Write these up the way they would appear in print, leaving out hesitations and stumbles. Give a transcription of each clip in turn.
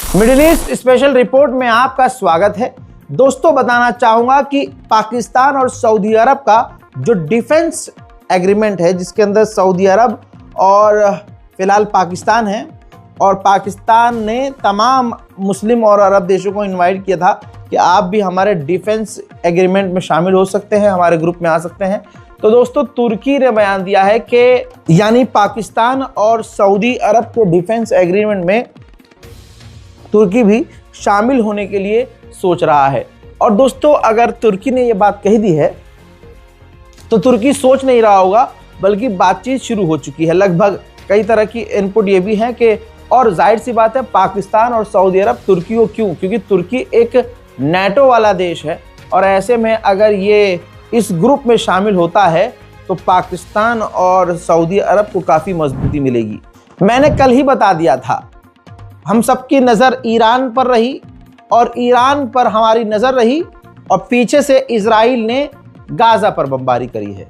Middle east special report में आपका स्वागत है। दोस्तों, बताना चाहूंगा कि पाकिस्तान और सऊदी अरब का जो डिफेंस एग्रीमेंट है, जिसके अंदर सऊदी अरब और फिलहाल पाकिस्तान है, और पाकिस्तान ने तमाम मुस्लिम और अरब देशों को इनवाइट किया था कि आप भी हमारे डिफेंस एग्रीमेंट में शामिल हो सकते हैं, हमारे ग्रुप में आ सकते हैं। तो दोस्तों, तुर्की ने बयान दिया है कि यानी पाकिस्तान और सऊदी अरब के डिफेंस एग्रीमेंट में तुर्की भी शामिल होने के लिए सोच रहा है। और दोस्तों, अगर तुर्की ने ये बात कही दी है तो तुर्की सोच नहीं रहा होगा, बल्कि बातचीत शुरू हो चुकी है। लगभग कई तरह की इनपुट ये भी है कि, और जाहिर सी बात है, पाकिस्तान और सऊदी अरब तुर्की को क्यों, क्योंकि तुर्की एक नेटो वाला देश है, और ऐसे में अगर ये इस ग्रुप में शामिल होता है तो पाकिस्तान और सऊदी अरब को काफ़ी मजबूती मिलेगी। मैंने कल ही बता दिया था, हम सबकी नज़र ईरान पर रही और ईरान पर हमारी नज़र रही, और पीछे से इजराइल ने गाज़ा पर बमबारी करी है।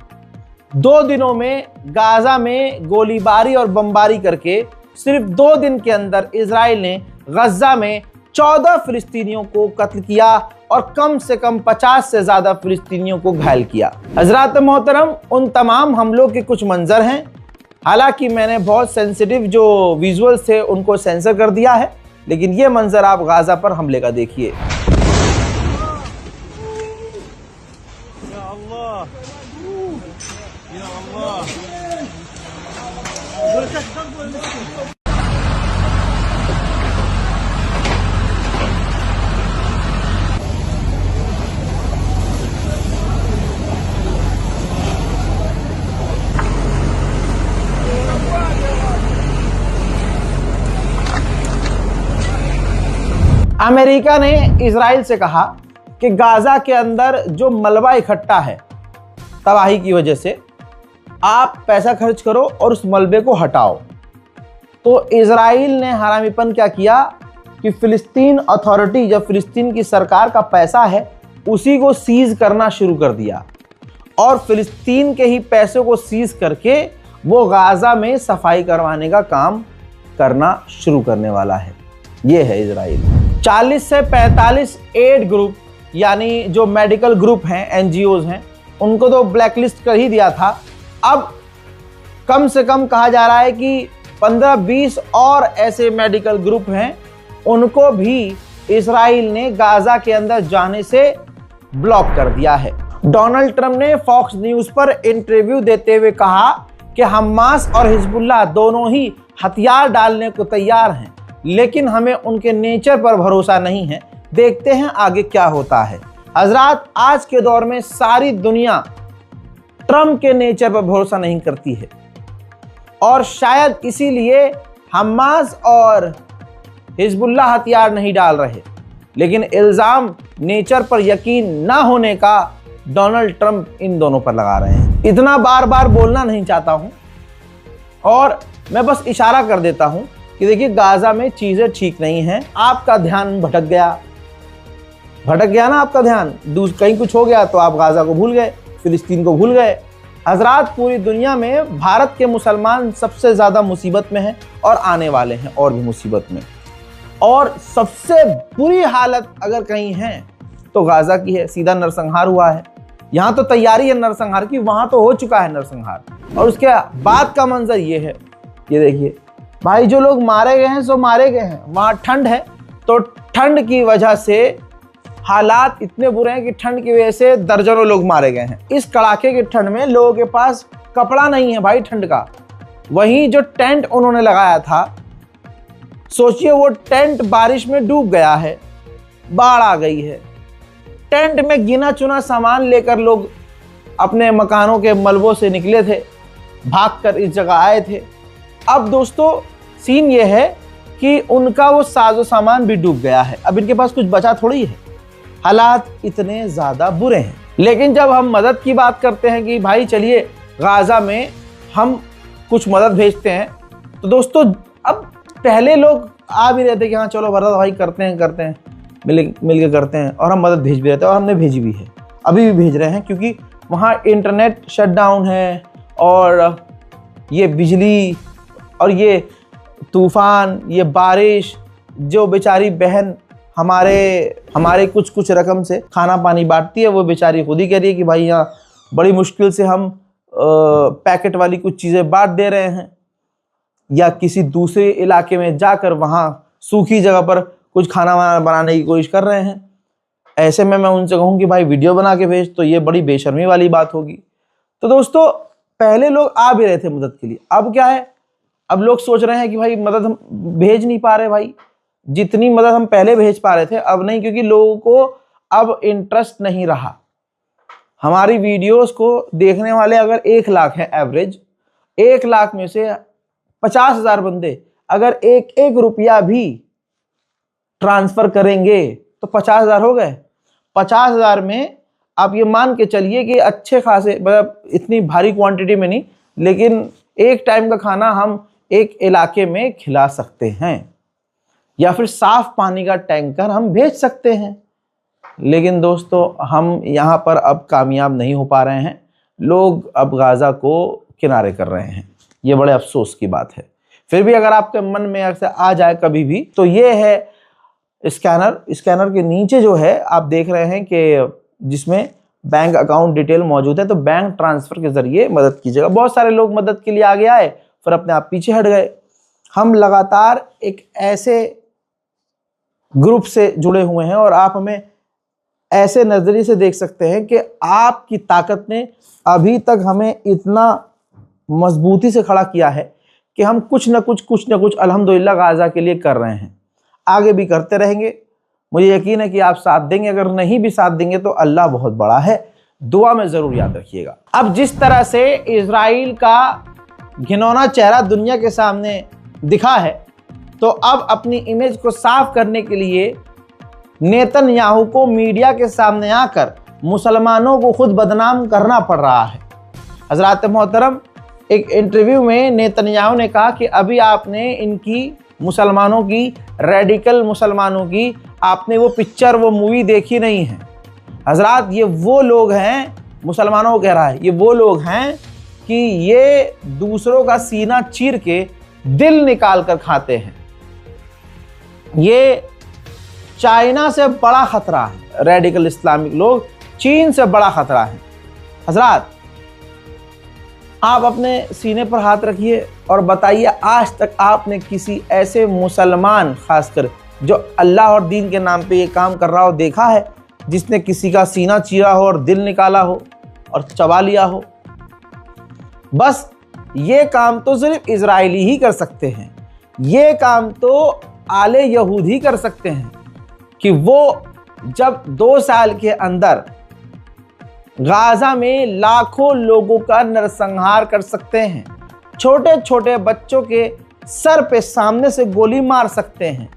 2 दिनों में गाज़ा में गोलीबारी और बमबारी करके सिर्फ 2 दिन के अंदर इजराइल ने गज़ा में 14 फिलिस्तीनियों को कत्ल किया और कम से कम 50 से ज़्यादा फिलिस्तीनियों को घायल किया। हज़रात मोहतरम, उन तमाम हमलों के कुछ मंजर हैं। हालांकि मैंने बहुत सेंसिटिव जो विजुअल्स थे उनको सेंसर कर दिया है, लेकिन ये मंजर आप गाज़ा पर हमले का देखिए। अमेरिका ने इजराइल से कहा कि गाज़ा के अंदर जो मलबा इकट्ठा है तबाही की वजह से, आप पैसा खर्च करो और उस मलबे को हटाओ। तो इजराइल ने हरामीपन क्या किया कि फिलिस्तीन अथॉरिटी, जब फिलिस्तीन की सरकार का पैसा है, उसी को सीज करना शुरू कर दिया, और फिलिस्तीन के ही पैसों को सीज करके वो गाज़ा में सफाई करवाने का काम करना शुरू करने वाला है। ये है इजराइल। 40 से 45 एड ग्रुप, यानी जो मेडिकल ग्रुप हैं, एनजीओज हैं, उनको तो ब्लैकलिस्ट कर ही दिया था। अब कम से कम कहा जा रहा है कि 15-20 और ऐसे मेडिकल ग्रुप हैं, उनको भी इजराइल ने गाज़ा के अंदर जाने से ब्लॉक कर दिया है। डोनाल्ड ट्रंप ने फॉक्स न्यूज़ पर इंटरव्यू देते हुए कहा कि हमास और हिजबुल्लाह दोनों ही हथियार डालने को तैयार हैं, लेकिन हमें उनके नेचर पर भरोसा नहीं है। देखते हैं आगे क्या होता है। हजरात, आज के दौर में सारी दुनिया ट्रंप के नेचर पर भरोसा नहीं करती है, और शायद इसीलिए हमास और हिजबुल्लाह हथियार नहीं डाल रहे, लेकिन इल्ज़ाम नेचर पर यकीन ना होने का डोनाल्ड ट्रंप इन दोनों पर लगा रहे हैं। इतना बार बार बोलना नहीं चाहता हूं, और मैं बस इशारा कर देता हूं कि देखिए, गाज़ा में चीज़ें ठीक नहीं हैं। आपका ध्यान भटक गया ना आपका ध्यान, कहीं कुछ हो गया तो आप गाज़ा को भूल गए, फिलिस्तीन को भूल गए। हजरात, पूरी दुनिया में भारत के मुसलमान सबसे ज़्यादा मुसीबत में हैं, और आने वाले हैं और भी मुसीबत में। और सबसे बुरी हालत अगर कहीं है तो गाज़ा की है। सीधा नरसंहार हुआ है। यहाँ तो तैयारी है नरसंहार की, वहाँ तो हो चुका है नरसंहार। और उसके बाद का मंजर ये है, ये देखिए भाई, जो लोग मारे गए हैं सो मारे गए हैं। वहाँ ठंड है, तो ठंड की वजह से हालात इतने बुरे हैं कि ठंड की वजह से दर्जनों लोग मारे गए हैं। इस कड़ाके की ठंड में लोगों के पास कपड़ा नहीं है भाई ठंड का। वहीं जो टेंट उन्होंने लगाया था, सोचिए वो टेंट बारिश में डूब गया है, बाढ़ आ गई है। टेंट में गिना चुना सामान लेकर लोग अपने मकानों के मलबों से निकले थे, भागकर इस जगह आए थे। अब दोस्तों, सीन ये है कि उनका वो साजो सामान भी डूब गया है। अब इनके पास कुछ बचा थोड़ी है। हालात इतने ज़्यादा बुरे हैं। लेकिन जब हम मदद की बात करते हैं कि भाई चलिए गाज़ा में हम कुछ मदद भेजते हैं, तो दोस्तों, अब पहले लोग आ भी रहे थे कि हाँ चलो भरत भाई करते हैं मिल के करते हैं, और हम मदद भेज भी रहे थे, और हमने भेजी भी है, अभी भी भेज रहे हैं, क्योंकि वहाँ इंटरनेट शटडाउन है, और ये बिजली और ये तूफ़ान, ये बारिश, जो बेचारी बहन हमारे कुछ कुछ रकम से खाना पानी बांटती है, वो बेचारी खुद ही कह रही है कि भाई यहाँ बड़ी मुश्किल से हम पैकेट वाली कुछ चीज़ें बांट दे रहे हैं, या किसी दूसरे इलाके में जाकर वहाँ सूखी जगह पर कुछ खाना वाना बनाने की कोशिश कर रहे हैं। ऐसे में मैं उनसे कहूँ कि भाई वीडियो बना के भेज, तो ये बड़ी बेशर्मी वाली बात होगी। तो दोस्तों, पहले लोग आ भी रहे थे मदद के लिए, अब क्या है, अब लोग सोच रहे हैं कि भाई मदद हम भेज नहीं पा रहे, भाई जितनी मदद हम पहले भेज पा रहे थे अब नहीं, क्योंकि लोगों को अब इंटरेस्ट नहीं रहा। हमारी वीडियोस को देखने वाले अगर 1 लाख है एवरेज, 1 लाख में से 50,000 बंदे अगर 1-1 रुपया भी ट्रांसफर करेंगे तो 50,000 हो गए। 50,000 में आप ये मान के चलिए कि अच्छे खासे, मतलब इतनी भारी क्वांटिटी में नहीं, लेकिन एक टाइम का खाना हम एक इलाके में खिला सकते हैं, या फिर साफ पानी का टैंकर हम भेज सकते हैं। लेकिन दोस्तों, हम यहाँ पर अब कामयाब नहीं हो पा रहे हैं। लोग अब गाज़ा को किनारे कर रहे हैं, ये बड़े अफसोस की बात है। फिर भी अगर आपके मन में ऐसे आ जाए कभी भी, तो ये है स्कैनर के नीचे जो है आप देख रहे हैं कि जिसमें बैंक अकाउंट डिटेल मौजूद है, तो बैंक ट्रांसफर के जरिए मदद कीजिएगा। बहुत सारे लोग मदद के लिए आगे आए, फिर अपने आप पीछे हट गए। हम लगातार एक ऐसे ग्रुप से जुड़े हुए हैं और आप हमें ऐसे नजरिए से देख सकते हैं कि आपकी ताकत ने अभी तक हमें इतना मजबूती से खड़ा किया है कि हम कुछ न कुछ अल्हम्दुलिल्लाह गाज़ा के लिए कर रहे हैं, आगे भी करते रहेंगे। मुझे यकीन है कि आप साथ देंगे, अगर नहीं भी साथ देंगे तो अल्लाह बहुत बड़ा है, दुआ में ज़रूर याद रखिएगा। अब जिस तरह से इजराइल का घिनौना चेहरा दुनिया के सामने दिखा है, तो अब अपनी इमेज को साफ करने के लिए नेतन्याहू को मीडिया के सामने आकर मुसलमानों को खुद बदनाम करना पड़ रहा है। हज़रात मोहतरम, एक इंटरव्यू में नेतन्याहू ने कहा कि अभी आपने इनकी मुसलमानों की, रेडिकल मुसलमानों की, आपने वो पिक्चर, वो मूवी देखी नहीं है। हजरात, ये वो लोग हैं, मुसलमानों को कह रहा है, ये वो लोग हैं कि ये दूसरों का सीना चीर के दिल निकाल कर खाते हैं। ये चाइना से बड़ा खतरा है, रेडिकल इस्लामिक लोग चीन से बड़ा खतरा है। हजरात, आप अपने सीने पर हाथ रखिए और बताइए, आज तक आपने किसी ऐसे मुसलमान, खासकर जो अल्लाह और दीन के नाम पे ये काम कर रहा हो, देखा है जिसने किसी का सीना चीरा हो और दिल निकाला हो और चबा लिया हो? बस ये काम तो सिर्फ इजरायली ही कर सकते हैं। ये काम तो आले यहूद ही कर सकते हैं कि वो जब 2 साल के अंदर गाज़ा में लाखों लोगों का नरसंहार कर सकते हैं, छोटे छोटे बच्चों के सर पे सामने से गोली मार सकते हैं,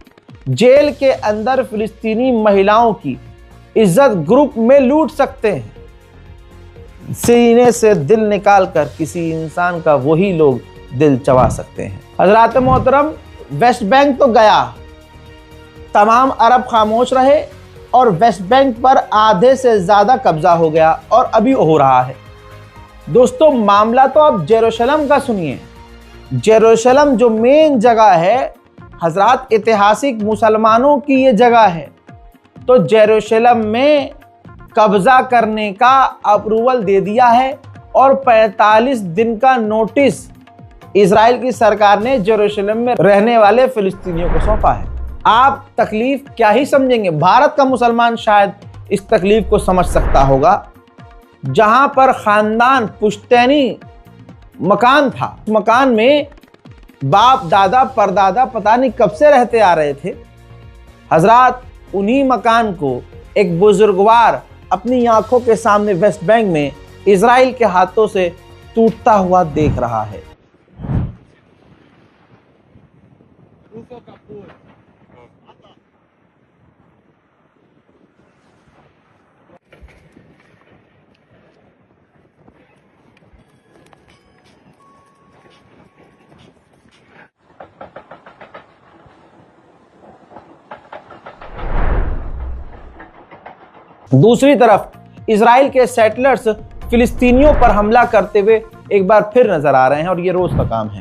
जेल के अंदर फिलिस्तीनी महिलाओं की इज्जत ग्रुप में लूट सकते हैं, सीने से दिल निकाल कर किसी इंसान का वही लोग दिल चबा सकते हैं। हज़रात मोहतरम, वेस्ट बैंक तो गया, तमाम अरब खामोश रहे और वेस्ट बैंक पर आधे से ज़्यादा कब्जा हो गया और अभी हो रहा है। दोस्तों, मामला तो अब जेरूशलम का सुनिए। जेरूशलम जो मेन जगह है, हजरात, ऐतिहासिक मुसलमानों की ये जगह है, तो जेरूशलम में कब्जा करने का अप्रूवल दे दिया है और 45 दिन का नोटिस इजराइल की सरकार ने जेरूशलम में रहने वाले फिलिस्तीनियों को सौंपा है। आप तकलीफ क्या ही समझेंगे, भारत का मुसलमान शायद इस तकलीफ को समझ सकता होगा। जहां पर खानदान पुश्तैनी मकान था, मकान में बाप दादा परदादा पता नहीं कब से रहते आ रहे थे। हजरात, उन्हीं मकान को एक बुजुर्गवार अपनी आंखों के सामने वेस्ट बैंक में इजराइल के हाथों से टूटता हुआ देख रहा है। दूसरी तरफ इजराइल के सेटलर्स फिलिस्तीनियों पर हमला करते हुए एक बार फिर नजर आ रहे हैं और ये रोज का काम है।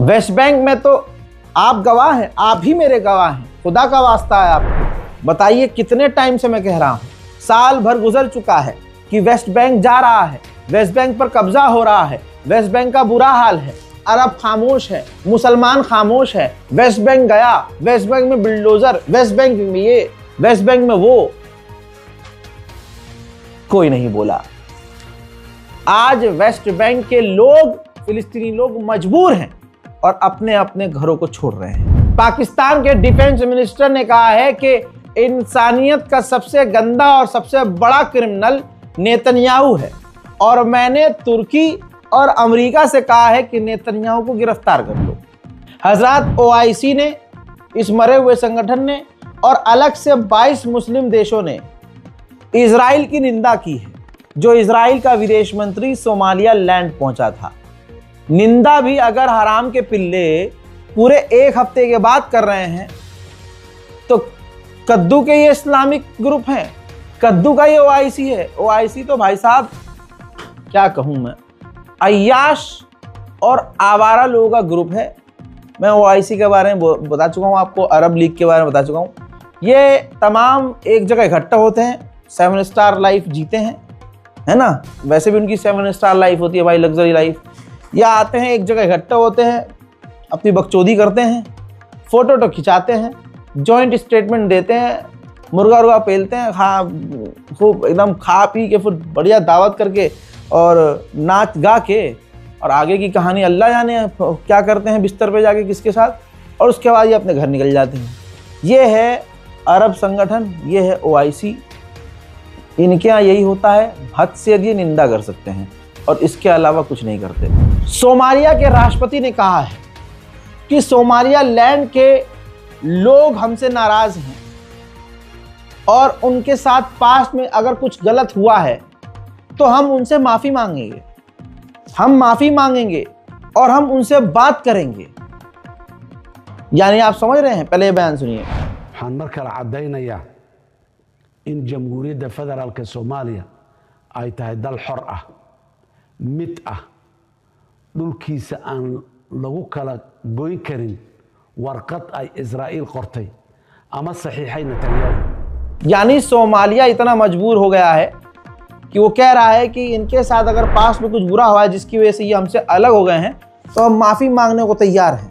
वेस्ट बैंक में तो आप गवाह हैं, आप ही मेरे गवाह हैं, खुदा का वास्ता है आपको। बताइए कितने टाइम से मैं कह रहा हूं, साल भर गुजर चुका है कि वेस्ट बैंक जा रहा है, वेस्ट बैंक पर कब्जा हो रहा है, वेस्ट बैंक का बुरा हाल है, अरब खामोश है, मुसलमान खामोश है, वेस्ट बैंक गया, वेस्ट बैंक में बिल्डोजर, वेस्ट बैंक में ये, वेस्ट बैंक में वो, कोई नहीं बोला। आज वेस्ट बैंक के लोग, फिलिस्तीनी लोग मजबूर हैं और अपने अपने घरों को छोड़ रहे हैं। पाकिस्तान के डिफेंस मिनिस्टर ने कहा है कि इंसानियत का सबसे गंदा और सबसे बड़ा क्रिमिनल नेतन्याहू है और मैंने तुर्की और अमेरिका से कहा है कि नेतन्याहू को गिरफ्तार कर लो। हजरत ओआईसी ने, इस मरे हुए संगठन ने और अलग से 22 मुस्लिम देशों ने इजराइल की निंदा की है, जो इजराइल का विदेश मंत्री सोमालिया लैंड पहुंचा था। निंदा भी अगर हराम के पिल्ले पूरे एक हफ्ते के बाद कर रहे हैं तो कद्दू के ये इस्लामिक ग्रुप हैं, कद्दू का ये ओआईसी है। ओआईसी तो भाई साहब क्या कहूं मैं, अय्याश और आवारा लोगों का ग्रुप है। मैं ओआईसी के बारे में बता चुका हूं आपको, अरब लीग के बारे में बता चुका हूं। ये तमाम एक जगह इकट्ठा होते हैं, 7 स्टार लाइफ जीते हैं, है ना, वैसे भी उनकी 7 स्टार लाइफ होती है भाई, लग्जरी लाइफ। या आते हैं एक जगह इकट्ठा होते हैं, अपनी बकचोदी करते हैं, फोटो तो खिंचाते हैं, जॉइंट स्टेटमेंट देते हैं, मुर्गा उर्गा पेलते हैं, खूब एकदम खा पी के फिर बढ़िया दावत करके और नाच गा के, और आगे की कहानी अल्लाह जाने क्या करते हैं बिस्तर पे जाके किसके साथ, और उसके बाद ये अपने घर निकल जाते हैं। ये है अरब संगठन, ये है ओआईसी। इनके यहाँ यही होता है, हद से ये निंदा कर सकते हैं और इसके अलावा कुछ नहीं करते। सोमालिया के राष्ट्रपति ने कहा है कि सोमालिया लैंड के लोग हमसे नाराज हैं और उनके साथ पास्ट में अगर कुछ गलत हुआ है तो हम उनसे माफी मांगेंगे, हम माफी मांगेंगे और हम उनसे बात करेंगे। यानी आप समझ रहे हैं, पहले बयान सुनिए। waxaan mar kale caddaynayaa in jamhuuriyadda federaalka Soomaaliya ay tahay dal xor ah, mid ah, dhulkiisa aan lagu kala goyn karin warqad ay Israa'iil qortay ama saxiixay Netanyahu। यानी सोमालिया इतना मजबूर हो गया है कि वो कह रहा है कि इनके साथ अगर पास्ट में कुछ बुरा हुआ है जिसकी वजह से ये हमसे अलग हो गए हैं तो हम माफ़ी मांगने को तैयार हैं।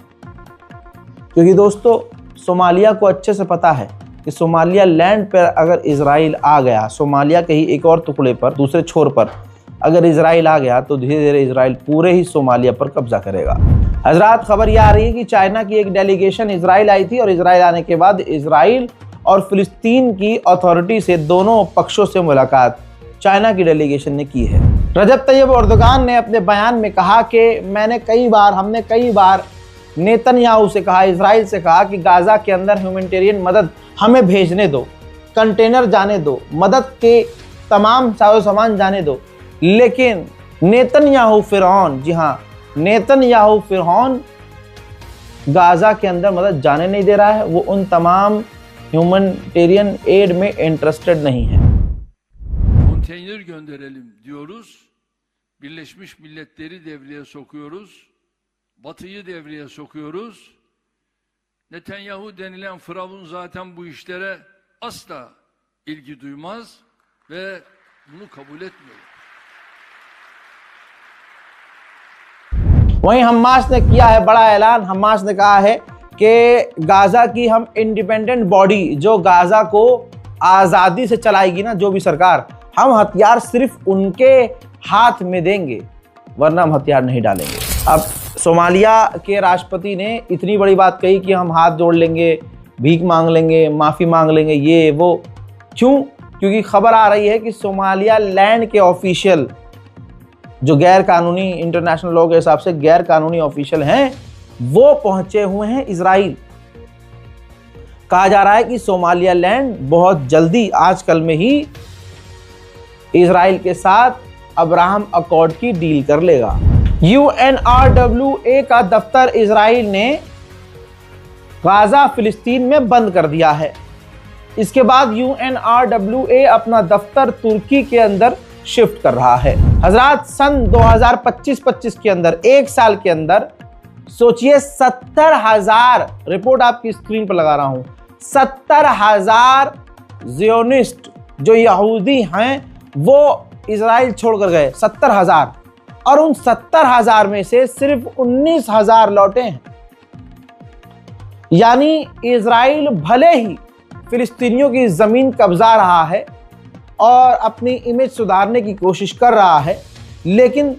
क्योंकि दोस्तों सोमालिया को अच्छे से पता है कि सोमालिया लैंड पर अगर इजराइल आ गया, सोमालिया के ही एक और टुकड़े पर, दूसरे छोर पर अगर इजराइल आ गया तो धीरे धीरे इजराइल पूरे ही सोमालिया पर कब्जा करेगा। हजरात, खबर यह आ रही है कि चाइना की एक डेलीगेशन इजराइल आई थी और इजराइल आने के बाद इजराइल और फिलिस्तीन की अथॉरिटी से, दोनों पक्षों से मुलाकात चाइना की डेलीगेशन ने की है। रजब तैयब एर्दोगान ने अपने बयान में कहा कि हमने कई बार नेतन्याहू से कहा, इजराइल से कहा कि गाजा के अंदर ह्यूमैनिटेरियन मदद हमें भेजने दो, कंटेनर जाने दो, मदद के तमाम साजो सामान जाने दो, लेकिन नेतन्याहू फिरौन, जी हाँ नेतन्याहू फिरौन गाजा के अंदर मदद जाने नहीं दे रहा है। वो उन तमाम ह्यूमैनिटेरियन एड में इंटरेस्टेड नहीं है। Konteyner gönderelim diyoruz. Birleşmiş Milletleri devreye sokuyoruz. Batı'yı devreye sokuyoruz. Netanyahu denilen firavun zaten bu işlere asla ilgi duymaz ve bunu kabul etmiyor. वहीं हमास ने किया है बड़ा ऐलान। हमास ने कहा है कि गाजा की हम इंडिपेंडेंट बॉडी, जो गाजा को आज़ादी से चलाएगी ना जो भी सरकार, हम हथियार सिर्फ उनके हाथ में देंगे, वरना हम हथियार नहीं डालेंगे। अब सोमालिया के राष्ट्रपति ने इतनी बड़ी बात कही कि हम हाथ जोड़ लेंगे, भीख मांग लेंगे, माफ़ी मांग लेंगे, ये वो। क्यों? क्योंकि खबर आ रही है कि सोमालिया लैंड के ऑफिशियल जो गैर कानूनी, इंटरनेशनल लॉ के हिसाब से गैर कानूनी ऑफिशियल हैं, वो पहुंचे हुए हैं इजराइल। कहा जा रहा है कि सोमालियालैंड बहुत जल्दी, आजकल में ही इजराइल के साथ अब्राहम अकॉर्ड की डील कर लेगा। UNRWA का दफ्तर इजराइल ने गाजा फिलिस्तीन में बंद कर दिया है। इसके बाद UNRWA अपना दफ्तर तुर्की के अंदर शिफ्ट कर रहा है। हजरात, सन 2025-25 के अंदर, एक साल के अंदर सोचिए 70,000, रिपोर्ट आपकी स्क्रीन पर लगा रहा हूं, 70,000 ज़ियोनिस्ट जो यहूदी हैं वो इजराइल छोड़कर गए। 70,000, और उन 70,000 में से सिर्फ 19,000 लौटे हैं। यानी इजराइल भले ही फिलिस्तीनियों की जमीन कब्जा रहा है और अपनी इमेज सुधारने की कोशिश कर रहा है, लेकिन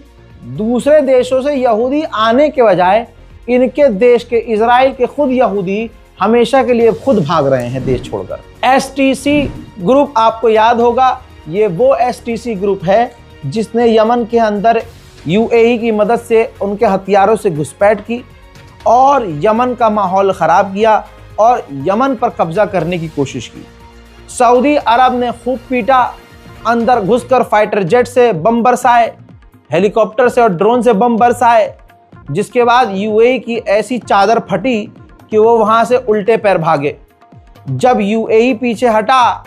दूसरे देशों से यहूदी आने के बजाय इनके देश के, इजराइल के खुद यहूदी हमेशा के लिए खुद भाग रहे हैं देश छोड़कर। STC ग्रुप आपको याद होगा, ये वो STC ग्रुप है जिसने यमन के अंदर UAE की मदद से उनके हथियारों से घुसपैठ की और यमन का माहौल ख़राब किया और यमन पर कब्जा करने की कोशिश की। सऊदी अरब ने खूब पीटा, अंदर घुसकर फाइटर जेट से बम बरसाए, हेलीकॉप्टर से और ड्रोन से बम बरसाए, जिसके बाद UAE की ऐसी चादर फटी कि वो वहाँ से उल्टे पैर भागे। जब UAE पीछे हटा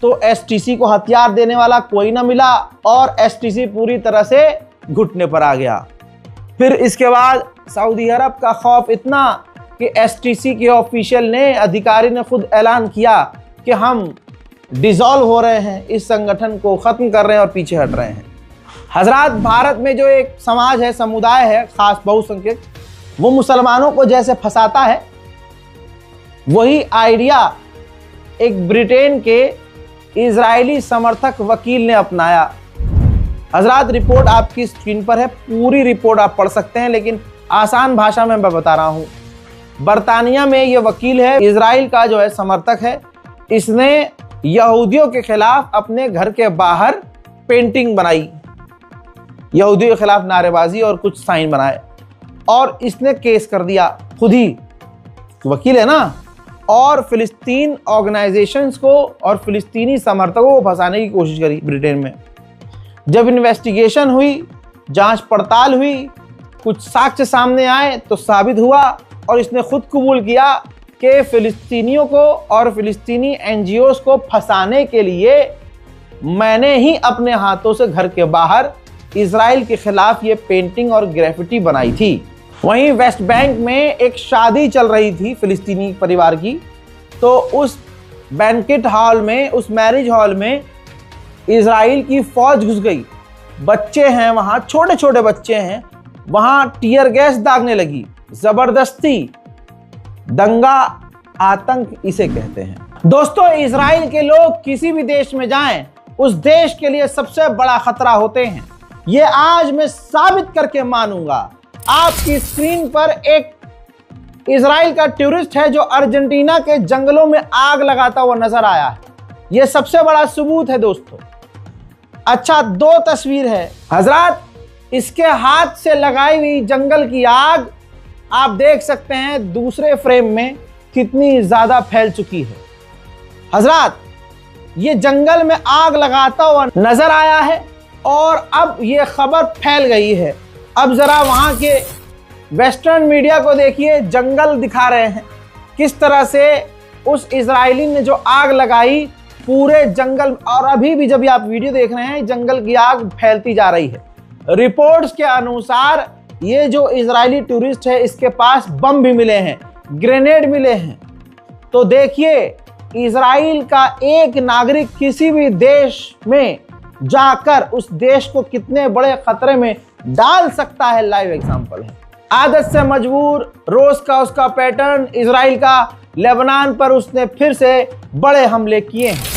तो STC को हथियार देने वाला कोई ना मिला और STC पूरी तरह से घुटने पर आ गया। फिर इसके बाद सऊदी अरब का खौफ इतना कि STC के ऑफिशियल ने, अधिकारी ने खुद ऐलान किया कि हम डिसॉल्व हो रहे हैं, इस संगठन को ख़त्म कर रहे हैं और पीछे हट रहे हैं। हजरात, भारत में जो एक समाज है, समुदाय है खास बहुसंख्यक, वो मुसलमानों को जैसे फंसाता है, वही आइडिया एक ब्रिटेन के इजरायली समर्थक वकील ने अपनाया। हजरात, रिपोर्ट आपकी स्क्रीन पर है, पूरी रिपोर्ट आप पढ़ सकते हैं, लेकिन आसान भाषा में मैं बता रहा हूं। बरतानिया में ये वकील है, इजराइल का जो है समर्थक है, इसने यहूदियों के खिलाफ अपने घर के बाहर पेंटिंग बनाई, यहूदियों के खिलाफ नारेबाजी और कुछ साइन बनाए, और इसने केस कर दिया, खुद ही वकील है ना, और फिलिस्तीन ऑर्गेनाइजेशंस को और फिलिस्तीनी समर्थकों को फंसाने की कोशिश करी ब्रिटेन में। जब इन्वेस्टिगेशन हुई, जांच पड़ताल हुई, कुछ साक्ष्य सामने आए तो साबित हुआ और इसने खुद कबूल किया कि फिलिस्तीनियों को और फिलिस्तीनी NGOs को फंसाने के लिए मैंने ही अपने हाथों से घर के बाहर इजराइल के खिलाफ ये पेंटिंग और ग्रेफिटी बनाई थी। वहीं वेस्ट बैंक में एक शादी चल रही थी फिलिस्तीनी परिवार की, तो उस बैंकेट हॉल में, उस मैरिज हॉल में इजराइल की फौज घुस गई। बच्चे हैं वहाँ, छोटे छोटे बच्चे हैं, वहाँ टीयर गैस दागने लगी, जबरदस्ती, दंगा, आतंक इसे कहते हैं। दोस्तों, इजराइल के लोग किसी भी देश में जाएं, उस देश के लिए सबसे बड़ा खतरा होते हैं। ये आज मैं साबित करके मानूंगा। आपकी स्क्रीन पर एक इजराइल का टूरिस्ट है जो अर्जेंटीना के जंगलों में आग लगाता हुआ नजर आया है। यह सबसे बड़ा सबूत है दोस्तों। अच्छा, दो तस्वीर है हजरात, इसके हाथ से लगाई हुई जंगल की आग आप देख सकते हैं दूसरे फ्रेम में कितनी ज्यादा फैल चुकी है। हजरात, ये जंगल में आग लगाता हुआ नजर आया है और अब ये खबर फैल गई है। अब जरा वहां के वेस्टर्न मीडिया को देखिए, जंगल दिखा रहे हैं किस तरह से उस इजरायली ने जो आग लगाई पूरे जंगल, और अभी भी जब आप वीडियो देख रहे हैं जंगल की आग फैलती जा रही है। रिपोर्ट्स के अनुसार ये जो इजरायली टूरिस्ट है इसके पास बम भी मिले हैं, ग्रेनेड मिले हैं। तो देखिए, इजराइल का एक नागरिक किसी भी देश में जाकर उस देश को कितने बड़े खतरे में डाल सकता है, लाइव एग्जांपल है। आदत से मजबूर, रोज का उसका पैटर्न, इजराइल का लेबनान पर उसने फिर से बड़े हमले किए हैं।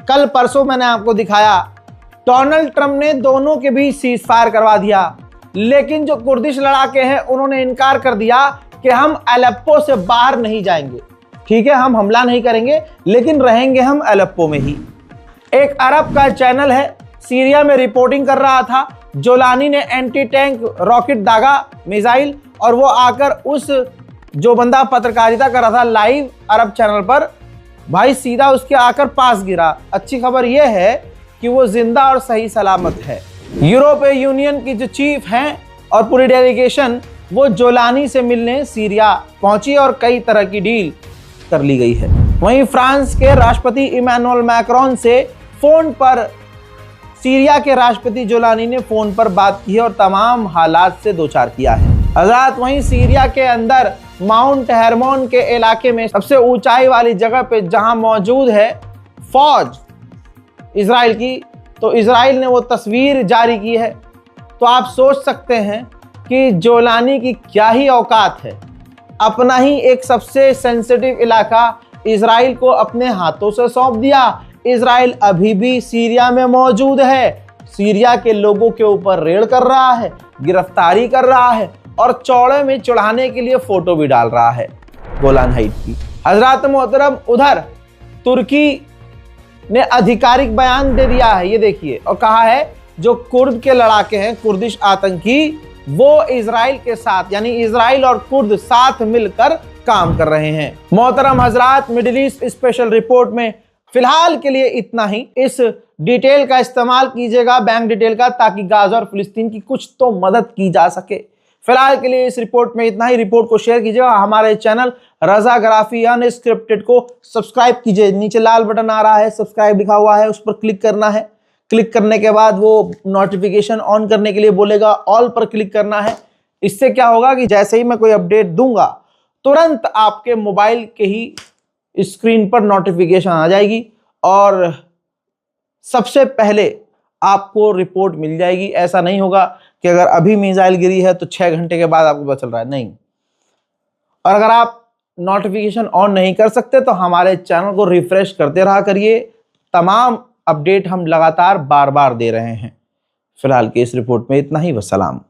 कल परसों मैंने आपको दिखाया डोनाल्ड ट्रंप ने दोनों के बीच सीज फायर करवा दिया, लेकिन जो कुर्दिश लड़ाके हैं उन्होंने इनकार कर दिया कि हम अलेप्पो से बाहर नहीं जाएंगे। ठीक है, हम हमला नहीं करेंगे, लेकिन रहेंगे हम अलेप्पो में ही। एक अरब का चैनल है, सीरिया में रिपोर्टिंग कर रहा था। जोलानी ने एंटी टैंक रॉकेट दागा मिसाइल, और वो आकर उस जो बंदा पत्रकारिता कर रहा था लाइव अरब चैनल पर, भाई सीधा उसके आकर पास गिरा। अच्छी खबर यह है कि वो जिंदा और सही सलामत है। यूरोपीय यूनियन की जो चीफ हैं और पूरी डेलीगेशन वो जोलानी से मिलने सीरिया पहुंची और कई तरह की डील कर ली गई है। वहीं फ्रांस के राष्ट्रपति इमैनुअल मैक्रोन से फोन पर सीरिया के राष्ट्रपति जोलानी ने फोन पर बात की है और तमाम हालात से दो चार किया है। हज़रात, वहीं सीरिया के अंदर माउंट हेरमोन के इलाके में सबसे ऊंचाई वाली जगह पे जहां मौजूद है फौज इजराइल की, तो इजराइल ने वो तस्वीर जारी की है। तो आप सोच सकते हैं कि जोलानी की क्या ही औकात है। अपना ही एक सबसे सेंसिटिव इलाका इजराइल को अपने हाथों से सौंप दिया। इजराइल अभी भी सीरिया में मौजूद है, सीरिया के लोगों के ऊपर रेड कर रहा है, गिरफ्तारी कर रहा है और चौड़े में चढ़ाने के लिए फोटो भी डाल रहा है गोलान हाइट की। हजरात मोहतरम, उधर तुर्की ने आधिकारिक बयान दे दिया है, ये देखिए, और कहा है जो कुर्द के लड़ाके हैं, कुर्दिश आतंकी, वो इजराइल के साथ, यानी इजराइल और कुर्द साथ मिलकर काम कर रहे हैं। मोहतरम हजरात, मिडिल ईस्ट स्पेशल रिपोर्ट में फिलहाल के लिए इतना ही। इस डिटेल का इस्तेमाल कीजिएगा, बैंक डिटेल का, ताकि गाजा और फिलिस्तीन की कुछ तो मदद की जा सके। फिलहाल के लिए इस रिपोर्ट में इतना ही। रिपोर्ट को शेयर कीजिएगा। हमारे चैनल रजाग्राफी अनस्क्रिप्टेड को सब्सक्राइब कीजिए। नीचे लाल बटन आ रहा है, सब्सक्राइब लिखा हुआ है, उस पर क्लिक करना है। क्लिक करने के बाद वो नोटिफिकेशन ऑन करने के लिए बोलेगा, ऑल पर क्लिक करना है। इससे क्या होगा कि जैसे ही मैं कोई अपडेट दूंगा तुरंत आपके मोबाइल के ही स्क्रीन पर नोटिफिकेशन आ जाएगी और सबसे पहले आपको रिपोर्ट मिल जाएगी। ऐसा नहीं होगा कि अगर अभी मिसाइल गिरी है तो 6 घंटे के बाद आपको पता चल रहा है, नहीं। और अगर आप नोटिफिकेशन ऑन नहीं कर सकते तो हमारे चैनल को रिफ्रेश करते रहा करिए। तमाम अपडेट हम लगातार बार बार दे रहे हैं। फिलहाल के इस रिपोर्ट में इतना ही। वस्सलाम।